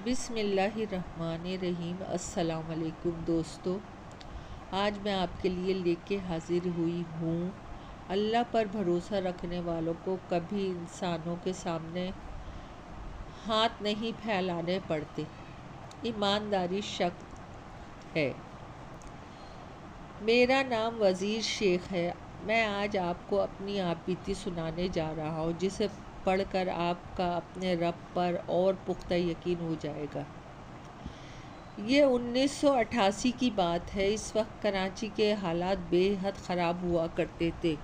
बिस्मिल्लाहिर्रहमानिर्रहीम। अस्सलाम वालेकुम दोस्तों, आज मैं आपके लिए लेके हाजिर हुई हूँ। अल्लाह पर भरोसा रखने वालों को कभी इंसानों के सामने हाथ नहीं फैलाने पड़ते। ईमानदारी शख्स है। मेरा नाम वज़ीर शेख है। मैं आज आपको अपनी आपबीती सुनाने जा रहा हूँ, जिसे पढ़कर आपका अपने रब पर और पुख्ता यकीन हो जाएगा। ये 1988 की बात है। इस वक्त कराची के हालात बेहद ख़राब हुआ करते थे।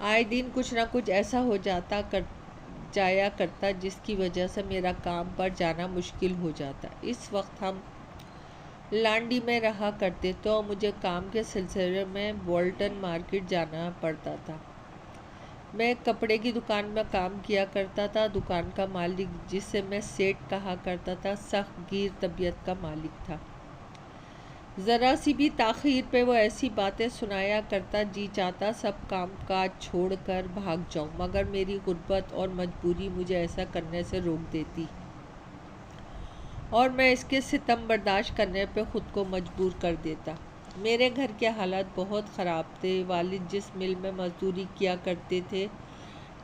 आए दिन कुछ ना कुछ ऐसा हो जाया करता जिसकी वजह से मेरा काम पर जाना मुश्किल हो जाता। इस वक्त हम लांडी में रहा करते तो मुझे काम के सिलसिले में बोल्टन मार्केट जाना पड़ता था। मैं कपड़े की दुकान में काम किया करता था। दुकान का मालिक, जिसे मैं सेठ कहा करता था, सख्त गिर तबीयत का मालिक था। ज़रा सी भी ताख़ीर पे वो ऐसी बातें सुनाया करता, जी चाहता सब काम काज छोड़ कर भाग जाऊँ, मगर मेरी गुर्बत और मजबूरी मुझे ऐसा करने से रोक देती और मैं इसके सितम बर्दाश्त करने पे ख़ुद को मजबूर कर देता। मेरे घर के हालात बहुत ख़राब थे। वालिद जिस मिल में मजदूरी किया करते थे,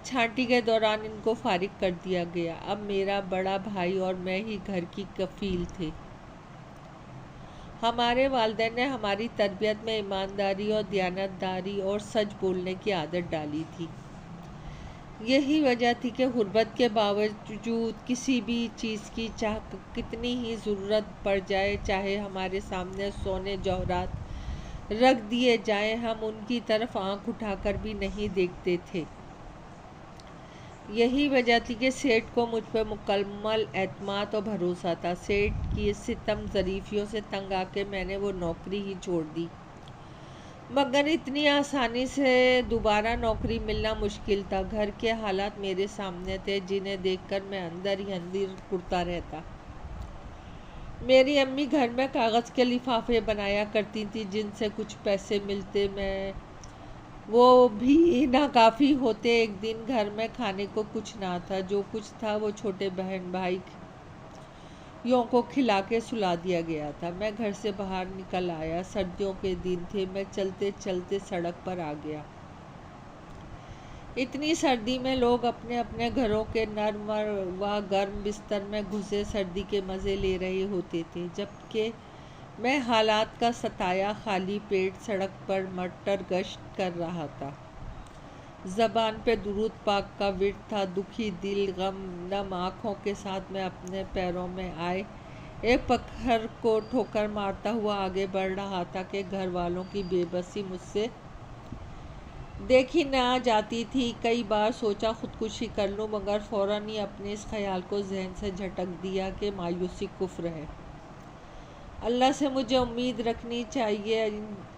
छांटी के दौरान इनको फारिग कर दिया गया। अब मेरा बड़ा भाई और मैं ही घर की कफ़ील थे। हमारे वालिदैन ने हमारी तरबियत में ईमानदारी और दयानतदारी और सच बोलने की आदत डाली थी। यही वजह थी कि गुर्बत के बावजूद किसी भी चीज़ की चाह कितनी ही ज़रूरत पड़ जाए, चाहे हमारे सामने सोने जौहरात रख दिए जाएं, हम उनकी तरफ आंख उठाकर भी नहीं देखते थे। यही वजह थी कि सेठ को मुझ पर मुकम्मल एतमाद और भरोसा था। सेठ की सितम ज़रीफ़ियों से तंग आके मैंने वो नौकरी ही छोड़ दी, मगर इतनी आसानी से दोबारा नौकरी मिलना मुश्किल था। घर के हालात मेरे सामने थे, जिन्हें देखकर मैं अंदर ही अंदर कुड़ता रहता। मेरी अम्मी घर में कागज़ के लिफाफे बनाया करती थी, जिनसे कुछ पैसे मिलते, मैं वो भी नाकाफ़ी होते। एक दिन घर में खाने को कुछ ना था। जो कुछ था वो छोटे बहन भाई यों को खिला के सुला दिया गया था। मैं घर से बाहर निकल आया। सर्दियों के दिन थे। मैं चलते चलते सड़क पर आ गया। इतनी सर्दी में लोग अपने अपने घरों के नर्म व गर्म बिस्तर में घुसे सर्दी के मज़े ले रहे होते थे, जबकि मैं हालात का सताया खाली पेट सड़क पर मटर गश्त कर रहा था। ज़बान पे दुरूद पाक का विर्द था। दुखी दिल, गम नम आँखों के साथ मैं अपने पैरों में आए एक पत्थर को ठोकर मारता हुआ आगे बढ़ रहा था कि घर वालों की बेबसी मुझसे देखी ना जाती थी। कई बार सोचा खुदकुशी कर लूं, मगर फ़ौरन ही अपने इस ख्याल को जहन से झटक दिया कि मायूसी कुफ्र है। अल्लाह से मुझे उम्मीद रखनी चाहिए।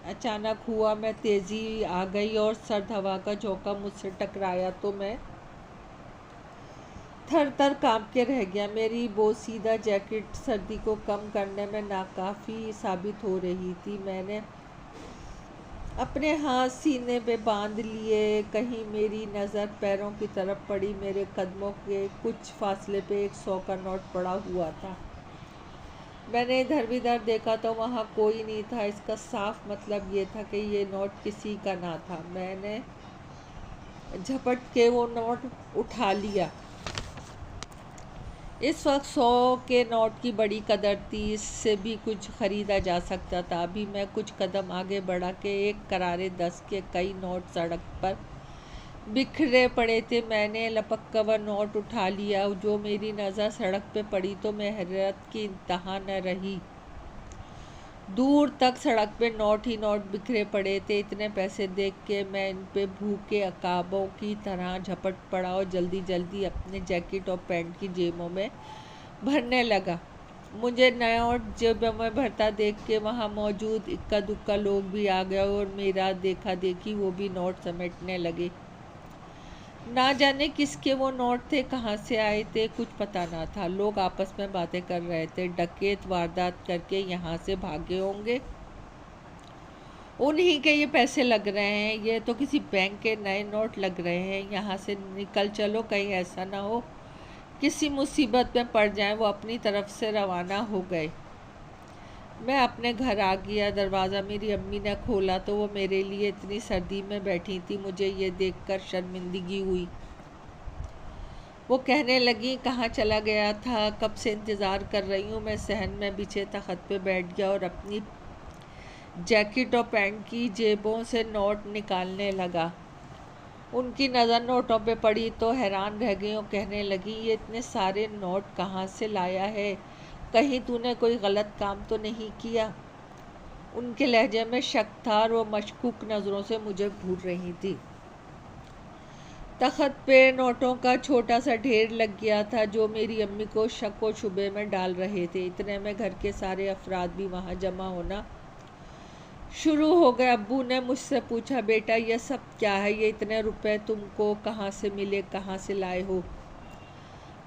अचानक हुआ में तेज़ी आ गई और सर्द हवा का झोंका मुझसे टकराया तो मैं थर थर काँप के रह गया। मेरी बोसीदा जैकेट सर्दी को कम करने में नाकाफ़ी साबित हो रही थी। मैंने अपने हाथ सीने पे बांध लिए। कहीं मेरी नज़र पैरों की तरफ पड़ी। मेरे कदमों के कुछ फासले पे 100 का नोट पड़ा हुआ था। मैंने इधर उधर देखा तो वहाँ कोई नहीं था। इसका साफ मतलब ये था कि ये नोट किसी का ना था। मैंने झपट के वो नोट उठा लिया। इस वक्त 100 के नोट की बड़ी कदर थी। इससे भी कुछ ख़रीदा जा सकता था। अभी मैं कुछ कदम आगे बढ़ा के एक करारे 10 के कई नोट सड़क पर बिखरे पड़े थे। मैंने लपक कर वह नोट उठा लिया। जो मेरी नज़र सड़क पे पड़ी तो मैं हैरत की इंतहा न रही। दूर तक सड़क पे नोट ही नोट बिखरे पड़े थे। इतने पैसे देख के मैं इन पे भूखे अकाबों की तरह झपट पड़ा और जल्दी जल्दी अपने जैकेट और पैंट की जेबों में भरने लगा। मुझे नोट जेबों में भरता देख के वहाँ मौजूद इक्का दुक्का लोग भी आ गए और मेरा देखा देखी वो भी नोट समेटने लगे। ना जाने किसके वो नोट थे, कहाँ से आए थे, कुछ पता ना था। लोग आपस में बातें कर रहे थे। डकैत वारदात करके यहाँ से भागे होंगे, उन्हीं के ये पैसे लग रहे हैं। ये तो किसी बैंक के नए नोट लग रहे हैं। यहाँ से निकल चलो, कहीं ऐसा ना हो किसी मुसीबत में पड़ जाएं, वो अपनी तरफ से रवाना हो गए। मैं अपने घर आ गया। दरवाज़ा मेरी अम्मी ने खोला तो वो मेरे लिए इतनी सर्दी में बैठी थी। मुझे ये देखकर शर्मिंदगी हुई। वो कहने लगी, कहाँ चला गया था, कब से इंतज़ार कर रही हूँ। मैं सहन में बिछे तख्त पे बैठ गया और अपनी जैकेट और पैंट की जेबों से नोट निकालने लगा। उनकी नज़र नोटों पे पड़ी तो हैरान रह गई और कहने लगी, ये इतने सारे नोट कहाँ से लाया है, कहीं तूने कोई गलत काम तो नहीं किया। उनके लहजे में शक था और वो मशकूक नज़रों से मुझे घूर रही थी। तख्त पे नोटों का छोटा सा ढेर लग गया था जो मेरी अम्मी को शक व शुबे में डाल रहे थे। इतने में घर के सारे अफराद भी वहाँ जमा होना शुरू हो गए। अब्बू ने मुझसे पूछा, बेटा ये सब क्या है, ये इतने रुपए तुमको कहाँ से मिले, कहाँ से लाए हो।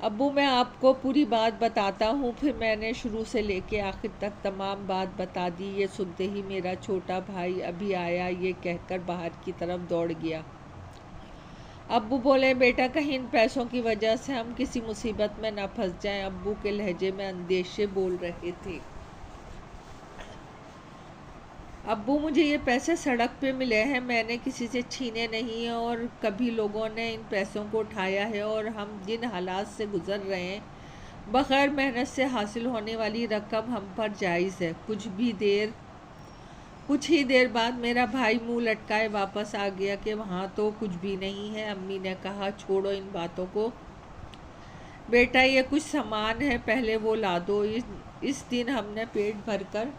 अब्बू मैं आपको पूरी बात बताता हूँ। फिर मैंने शुरू से लेके आखिर तक तमाम बात बता दी। ये सुनते ही मेरा छोटा भाई अभी आया, ये कहकर बाहर की तरफ दौड़ गया। अब्बू बोले, बेटा कहीं इन पैसों की वजह से हम किसी मुसीबत में न फंस जाएं। अब्बू के लहजे में अंदेशे बोल रहे थे। अब्बू मुझे ये पैसे सड़क पे मिले हैं, मैंने किसी से छीने नहीं हैं और कभी लोगों ने इन पैसों को उठाया है। और हम जिन हालात से गुज़र रहे हैं, बग़ैर मेहनत से हासिल होने वाली रकम हम पर जायज़ है। कुछ ही देर बाद मेरा भाई मुंह लटकाए वापस आ गया कि वहाँ तो कुछ भी नहीं है। अम्मी ने कहा, छोड़ो इन बातों को बेटा, ये कुछ सामान है, पहले वो ला दो। इस दिन हमने पेट भरकर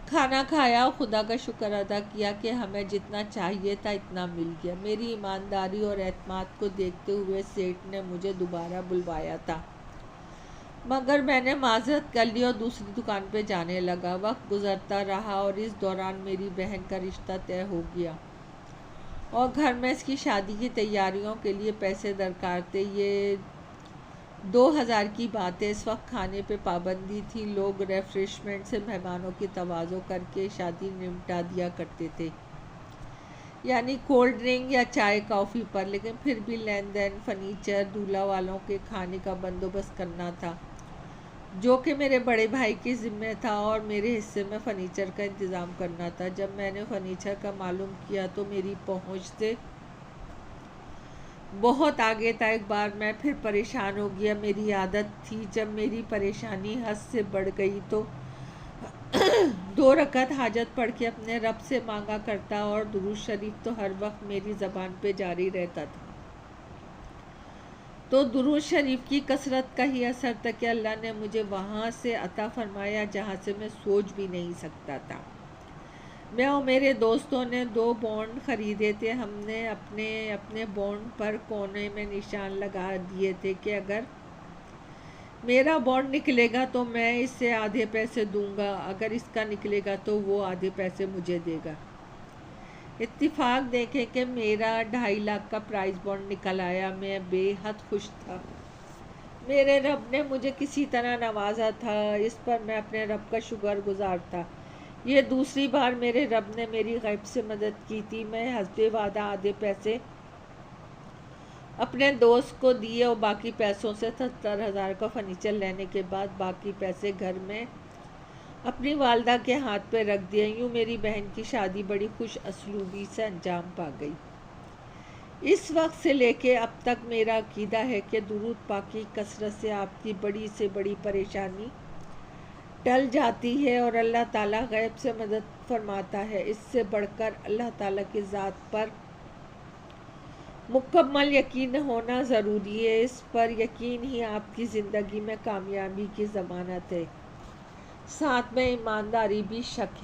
खाना खाया और खुदा का शुक्र अदा किया कि हमें जितना चाहिए था इतना मिल गया। मेरी ईमानदारी और एतमाद को देखते हुए सेठ ने मुझे दोबारा बुलवाया था, मगर मैंने माजरत कर ली और दूसरी दुकान पे जाने लगा। वक्त गुजरता रहा और इस दौरान मेरी बहन का रिश्ता तय हो गया और घर में इसकी शादी की तैयारियों के लिए पैसे दरकार थे। ये 2000 की बात है। इस वक्त खाने पे पाबंदी थी। लोग रेफ्रेशमेंट से मेहमानों की तवाज़ो करके शादी निपटा दिया करते थे, यानी कोल्ड ड्रिंक या चाय कॉफ़ी पर। लेकिन फिर भी लेन देन, फर्नीचर, दूल्हा वालों के खाने का बंदोबस्त करना था, जो कि मेरे बड़े भाई के ज़िम्मे था, और मेरे हिस्से में फ़र्नीचर का इंतज़ाम करना था। जब मैंने फ़र्नीचर का मालूम किया तो मेरी पहुंच से बहुत आगे था। एक बार मैं फिर परेशान हो गया। मेरी आदत थी जब मेरी परेशानी हद से बढ़ गई तो 2 रकात हाजत पढ़ के अपने रब से मांगा करता और दुरूद शरीफ तो हर वक्त मेरी ज़बान पे जारी रहता था। तो दुरूद शरीफ की कसरत का ही असर था कि अल्लाह ने मुझे वहाँ से अता फरमाया जहाँ से मैं सोच भी नहीं सकता था। मैं और मेरे दोस्तों ने 2 बॉन्ड ख़रीदे थे। हमने अपने अपने बॉन्ड पर कोने में निशान लगा दिए थे कि अगर मेरा बॉन्ड निकलेगा तो मैं इससे आधे पैसे दूंगा, अगर इसका निकलेगा तो वो आधे पैसे मुझे देगा। इत्तिफाक देखें कि मेरा 2.5 लाख का प्राइस बॉन्ड निकल आया। मैं बेहद खुश था। मेरे रब ने मुझे किसी तरह नवाजा था, इस पर मैं अपने रब का शुक्रगुजार था। ये दूसरी बार मेरे रब ने मेरी गैब से मदद की थी। मैं हस्बे वादा आधे पैसे अपने दोस्त को दिए और बाकी पैसों से 70,000 का फर्नीचर लेने के बाद बाकी पैसे घर में अपनी वालदा के हाथ पे रख दिए। यूँ मेरी बहन की शादी बड़ी खुश असलूबी से अंजाम पा गई। इस वक्त से लेके अब तक मेरा अकीदा है कि दुरूद पाक की कसरत से आपकी बड़ी से बड़ी परेशानी टल जाती है और अल्लाह ताला गैब से मदद फरमाता है। इससे बढ़कर अल्लाह ताला की ज़ात पर मुकम्मल यकीन होना ज़रूरी है। इस पर यकीन ही आपकी ज़िंदगी में कामयाबी की ज़मानत है। साथ में ईमानदारी भी शर्त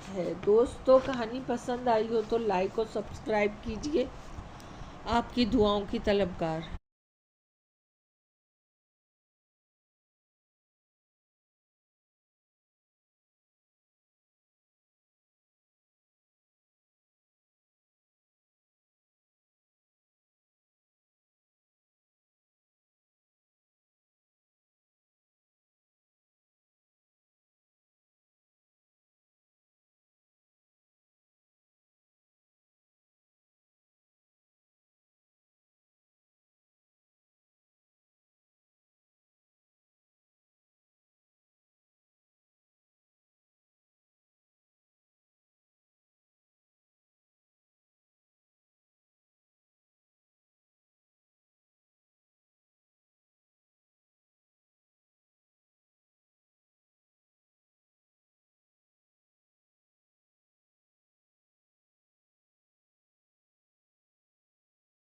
है। दोस्तों, कहानी पसंद आई हो तो लाइक और सब्सक्राइब कीजिए। आपकी दुआओं की तलबगार।